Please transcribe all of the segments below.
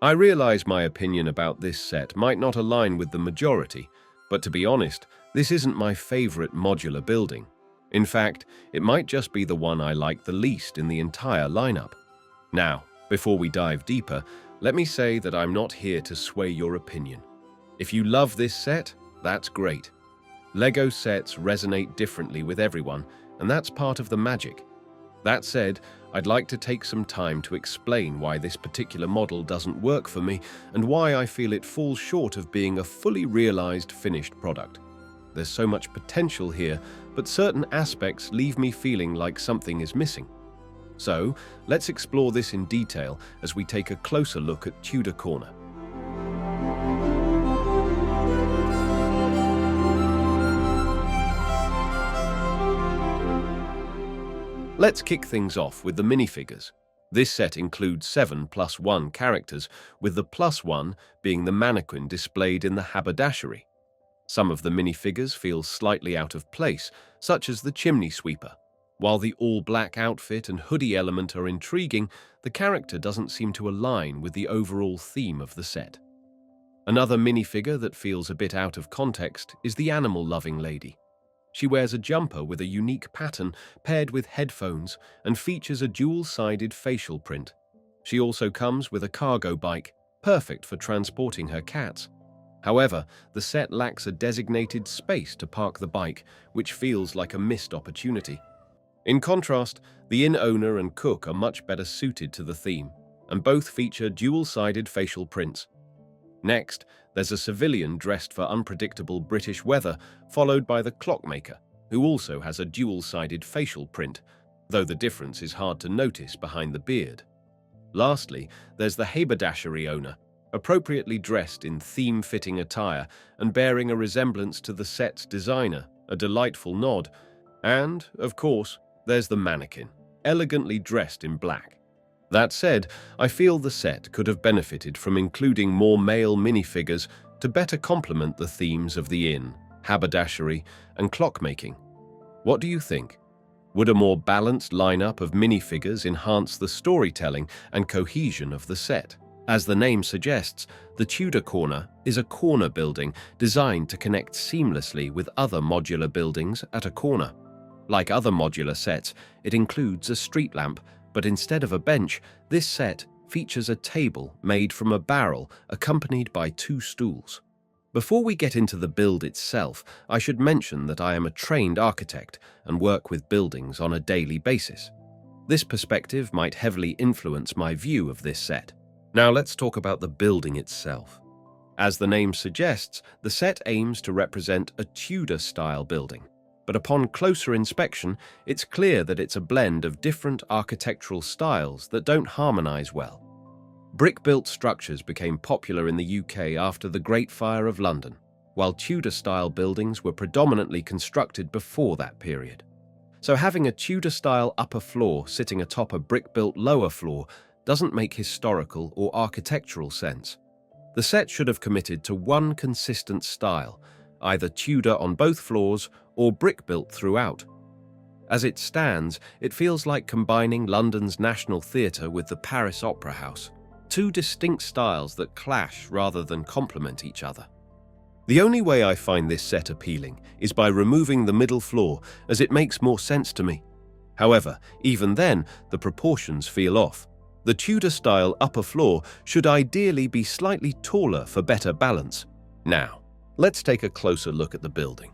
I realize my opinion about this set might not align with the majority, but to be honest, this isn't my favorite modular building. In fact, it might just be the one I like the least in the entire lineup. Now, before we dive deeper, let me say that I'm not here to sway your opinion. If you love this set, that's great. LEGO sets resonate differently with everyone, and that's part of the magic. That said, I'd like to take some time to explain why this particular model doesn't work for me and why I feel it falls short of being a fully realized finished product. There's so much potential here, but certain aspects leave me feeling like something is missing. So, let's explore this in detail as we take a closer look at Tudor Corner. Let's kick things off with the minifigures. This set includes 7+1 characters, with the +1 being the mannequin displayed in the haberdashery. Some of the minifigures feel slightly out of place, such as the chimney sweeper. While the all-black outfit and hoodie element are intriguing, the character doesn't seem to align with the overall theme of the set. Another minifigure that feels a bit out of context is the animal-loving lady. She wears a jumper with a unique pattern paired with headphones and features a dual-sided facial print. She also comes with a cargo bike, perfect for transporting her cats. However, the set lacks a designated space to park the bike, which feels like a missed opportunity. In contrast, the inn owner and cook are much better suited to the theme, and both feature dual-sided facial prints. Next, there's a civilian dressed for unpredictable British weather, followed by the clockmaker, who also has a dual-sided facial print, though the difference is hard to notice behind the beard. Lastly, there's the haberdashery owner, appropriately dressed in theme-fitting attire and bearing a resemblance to the set's designer, a delightful nod. And, of course, there's the mannequin, elegantly dressed in black. That said, I feel the set could have benefited from including more male minifigures to better complement the themes of the inn, haberdashery, and clockmaking. What do you think? Would a more balanced lineup of minifigures enhance the storytelling and cohesion of the set? As the name suggests, the Tudor Corner is a corner building designed to connect seamlessly with other modular buildings at a corner. Like other modular sets, it includes a street lamp, but instead of a bench, this set features a table made from a barrel accompanied by 2 stools. Before we get into the build itself, I should mention that I am a trained architect and work with buildings on a daily basis. This perspective might heavily influence my view of this set. Now let's talk about the building itself. As the name suggests, the set aims to represent a Tudor-style building. But upon closer inspection, it's clear that it's a blend of different architectural styles that don't harmonize well. Brick-built structures became popular in the UK after the Great Fire of London, while Tudor-style buildings were predominantly constructed before that period. So having a Tudor-style upper floor sitting atop a brick-built lower floor doesn't make historical or architectural sense. The set should have committed to one consistent style, either Tudor on both floors or brick-built throughout. As it stands, it feels like combining London's National Theatre with the Paris Opera House, 2 distinct styles that clash rather than complement each other. The only way I find this set appealing is by removing the middle floor, as it makes more sense to me. However, even then, the proportions feel off. The Tudor-style upper floor should ideally be slightly taller for better balance. Now, let's take a closer look at the building.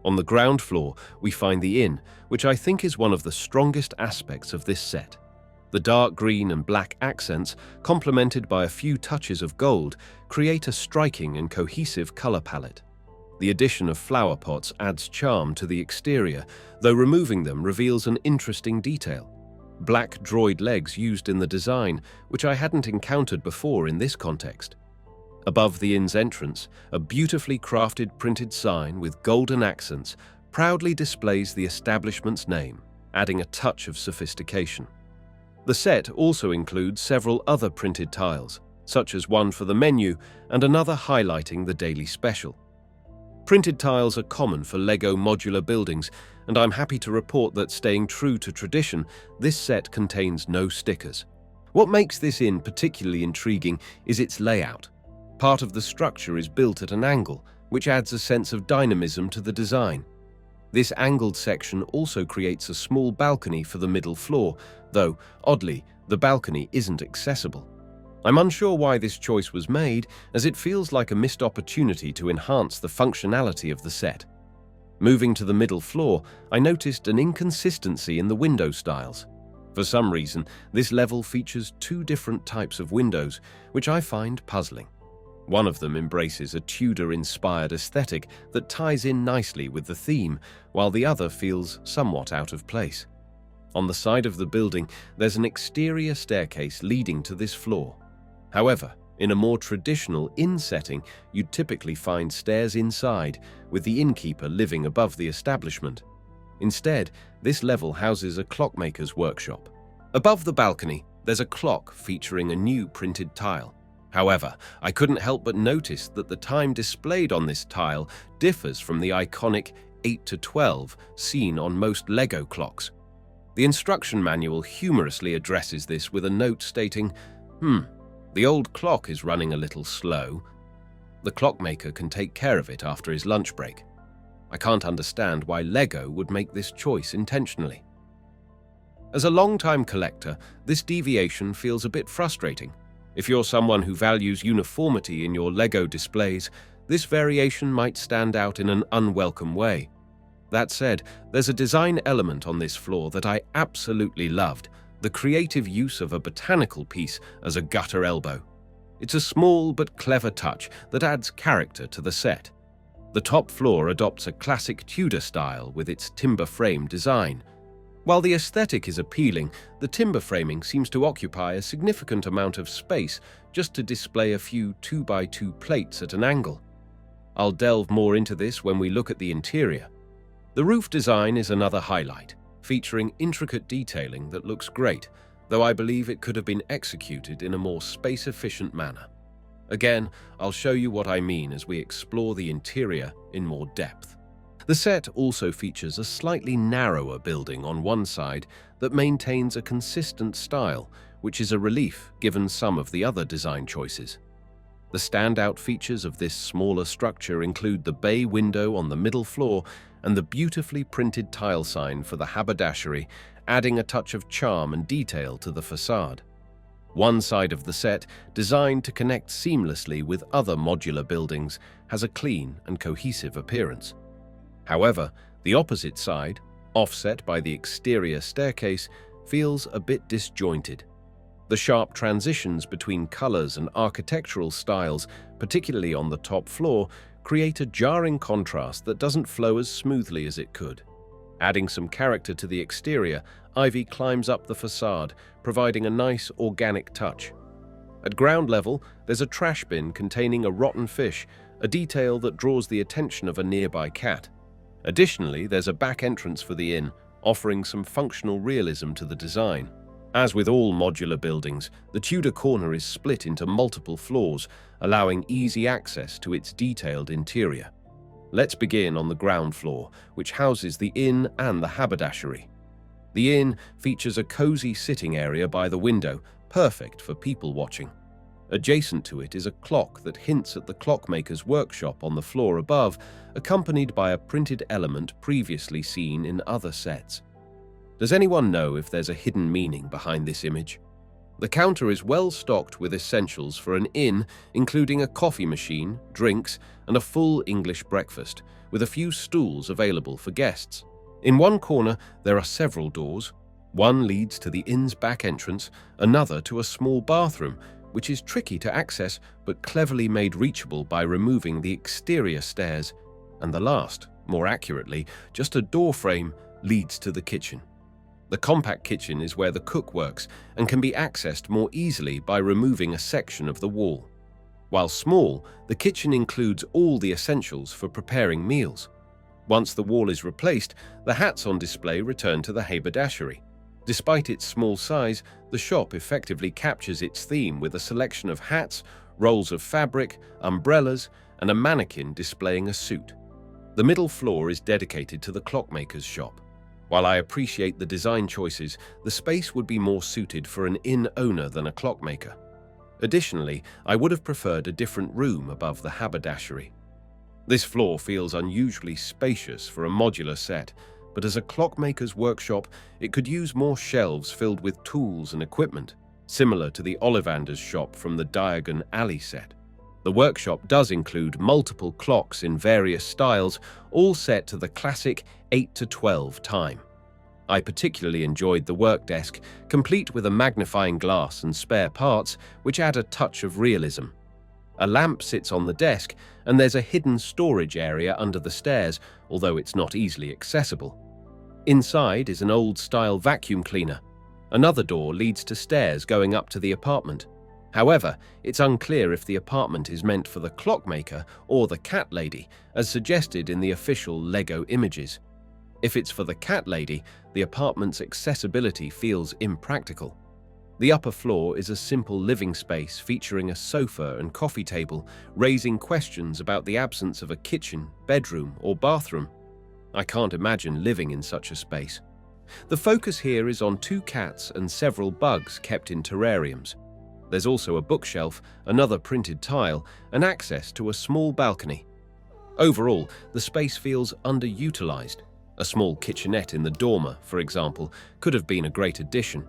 On the ground floor, we find the inn, which I think is one of the strongest aspects of this set. The dark green and black accents, complemented by a few touches of gold, create a striking and cohesive color palette. The addition of flower pots adds charm to the exterior, though removing them reveals an interesting detail. Black droid legs used in the design, which I hadn't encountered before in this context. Above the inn's entrance, a beautifully crafted printed sign with golden accents proudly displays the establishment's name, adding a touch of sophistication. The set also includes several other printed tiles, such as one for the menu and another highlighting the daily special. Printed tiles are common for LEGO modular buildings, and I'm happy to report that, staying true to tradition, this set contains no stickers. What makes this inn particularly intriguing is its layout. Part of the structure is built at an angle, which adds a sense of dynamism to the design. This angled section also creates a small balcony for the middle floor, though, oddly, the balcony isn't accessible. I'm unsure why this choice was made, as it feels like a missed opportunity to enhance the functionality of the set. Moving to the middle floor, I noticed an inconsistency in the window styles. For some reason, this level features two different types of windows, which I find puzzling. One of them embraces a Tudor-inspired aesthetic that ties in nicely with the theme, while the other feels somewhat out of place. On the side of the building, there's an exterior staircase leading to this floor. However, in a more traditional inn setting, you'd typically find stairs inside, with the innkeeper living above the establishment. Instead, this level houses a clockmaker's workshop. Above the balcony, there's a clock featuring a new printed tile. However, I couldn't help but notice that the time displayed on this tile differs from the iconic 8 to 12 seen on most LEGO clocks. The instruction manual humorously addresses this with a note stating, the old clock is running a little slow. The clockmaker can take care of it after his lunch break. I can't understand why LEGO would make this choice intentionally. As a long-time collector, this deviation feels a bit frustrating. If you're someone who values uniformity in your LEGO displays, this variation might stand out in an unwelcome way. That said, there's a design element on this floor that I absolutely loved, the creative use of a botanical piece as a gutter elbow. It's a small but clever touch that adds character to the set. The top floor adopts a classic Tudor style with its timber frame design. While the aesthetic is appealing, the timber framing seems to occupy a significant amount of space just to display a few 2x2 plates at an angle. I'll delve more into this when we look at the interior. The roof design is another highlight, featuring intricate detailing that looks great, though I believe it could have been executed in a more space-efficient manner. Again, I'll show you what I mean as we explore the interior in more depth. The set also features a slightly narrower building on one side that maintains a consistent style, which is a relief given some of the other design choices. The standout features of this smaller structure include the bay window on the middle floor and the beautifully printed tile sign for the haberdashery, adding a touch of charm and detail to the facade. One side of the set, designed to connect seamlessly with other modular buildings, has a clean and cohesive appearance. However, the opposite side, offset by the exterior staircase, feels a bit disjointed. The sharp transitions between colors and architectural styles, particularly on the top floor, create a jarring contrast that doesn't flow as smoothly as it could. Adding some character to the exterior, ivy climbs up the facade, providing a nice, organic touch. At ground level, there's a trash bin containing a rotten fish, a detail that draws the attention of a nearby cat. Additionally, there's a back entrance for the inn, offering some functional realism to the design. As with all modular buildings, the Tudor Corner is split into multiple floors, allowing easy access to its detailed interior. Let's begin on the ground floor, which houses the inn and the haberdashery. The inn features a cozy sitting area by the window, perfect for people watching. Adjacent to it is a clock that hints at the clockmaker's workshop on the floor above, accompanied by a printed element previously seen in other sets. Does anyone know if there's a hidden meaning behind this image? The counter is well stocked with essentials for an inn, including a coffee machine, drinks, and a full English breakfast, with a few stools available for guests. In one corner, there are several doors. One leads to the inn's back entrance, another to a small bathroom, which is tricky to access but cleverly made reachable by removing the exterior stairs, and the last, more accurately, just a door frame, leads to the kitchen. The compact kitchen is where the cook works and can be accessed more easily by removing a section of the wall. While small, the kitchen includes all the essentials for preparing meals. Once the wall is replaced, the hats on display return to the haberdashery. Despite its small size, the shop effectively captures its theme with a selection of hats, rolls of fabric, umbrellas, and a mannequin displaying a suit. The middle floor is dedicated to the clockmaker's shop. While I appreciate the design choices, the space would be more suited for an inn owner than a clockmaker. Additionally, I would have preferred a different room above the haberdashery. This floor feels unusually spacious for a modular set, but as a clockmaker's workshop, it could use more shelves filled with tools and equipment, similar to the Ollivander's shop from the Diagon Alley set. The workshop does include multiple clocks in various styles, all set to the classic 8 to 12 time. I particularly enjoyed the work desk, complete with a magnifying glass and spare parts, which add a touch of realism. A lamp sits on the desk, and there's a hidden storage area under the stairs, although it's not easily accessible. Inside is an old-style vacuum cleaner. Another door leads to stairs going up to the apartment. However, it's unclear if the apartment is meant for the clockmaker or the cat lady, as suggested in the official LEGO images. If it's for the cat lady, the apartment's accessibility feels impractical. The upper floor is a simple living space featuring a sofa and coffee table, raising questions about the absence of a kitchen, bedroom, or bathroom. I can't imagine living in such a space. The focus here is on 2 cats and several bugs kept in terrariums. There's also a bookshelf, another printed tile, and access to a small balcony. Overall, the space feels underutilized. A small kitchenette in the dormer, for example, could have been a great addition.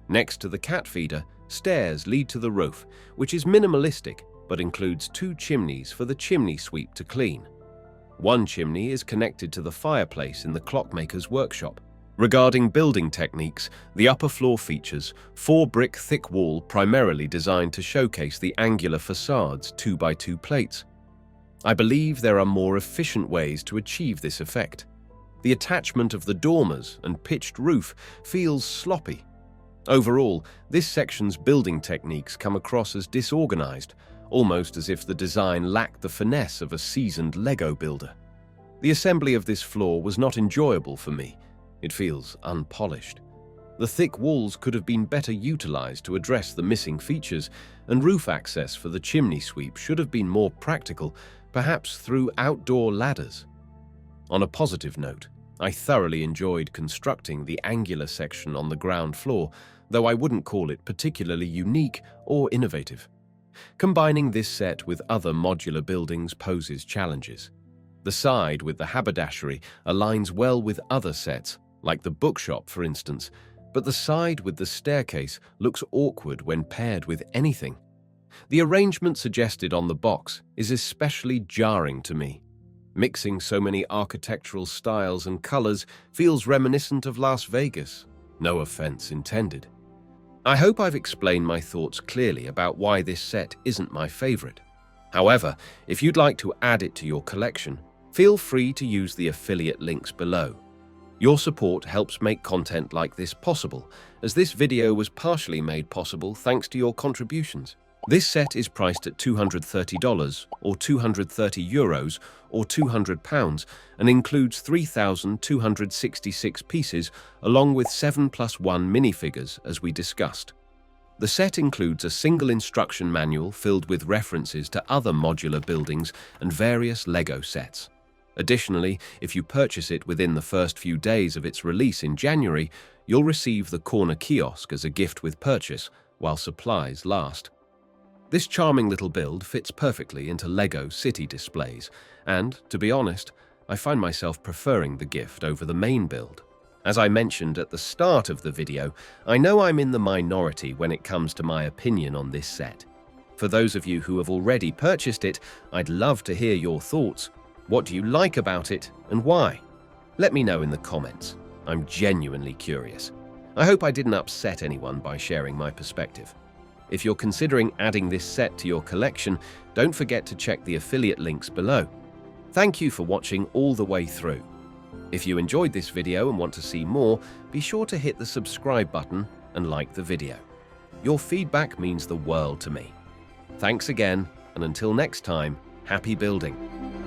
Next to the cat feeder, stairs lead to the roof, which is minimalistic but includes 2 chimneys for the chimney sweep to clean. One chimney is connected to the fireplace in the clockmaker's workshop. Regarding building techniques, the upper floor features 4 brick thick wall primarily designed to showcase the angular facades 2x2 plates. I believe there are more efficient ways to achieve this effect. The attachment of the dormers and pitched roof feels sloppy. Overall, this section's building techniques come across as disorganized, almost as if the design lacked the finesse of a seasoned LEGO builder. The assembly of this floor was not enjoyable for me. It feels unpolished. The thick walls could have been better utilized to address the missing features, and roof access for the chimney sweep should have been more practical, perhaps through outdoor ladders. On a positive note, I thoroughly enjoyed constructing the angular section on the ground floor, though I wouldn't call it particularly unique or innovative. Combining this set with other modular buildings poses challenges. The side with the haberdashery aligns well with other sets, like the bookshop for instance, but the side with the staircase looks awkward when paired with anything. The arrangement suggested on the box is especially jarring to me. Mixing so many architectural styles and colors feels reminiscent of Las Vegas. No offense intended. I hope I've explained my thoughts clearly about why this set isn't my favorite. However, if you'd like to add it to your collection, feel free to use the affiliate links below. Your support helps make content like this possible, as this video was partially made possible thanks to your contributions. This set is priced at $230 or €230 or £200 and includes 3,266 pieces along with 7+1 minifigures as we discussed. The set includes a single instruction manual filled with references to other modular buildings and various LEGO sets. Additionally, if you purchase it within the first few days of its release in January, you'll receive the Corner kiosk as a gift with purchase while supplies last. This charming little build fits perfectly into LEGO city displays, and, to be honest, I find myself preferring the gift over the main build. As I mentioned at the start of the video, I know I'm in the minority when it comes to my opinion on this set. For those of you who have already purchased it, I'd love to hear your thoughts. What do you like about it and why? Let me know in the comments. I'm genuinely curious. I hope I didn't upset anyone by sharing my perspective. If you're considering adding this set to your collection, don't forget to check the affiliate links below. Thank you for watching all the way through. If you enjoyed this video and want to see more, be sure to hit the subscribe button and like the video. Your feedback means the world to me. Thanks again, and until next time, happy building!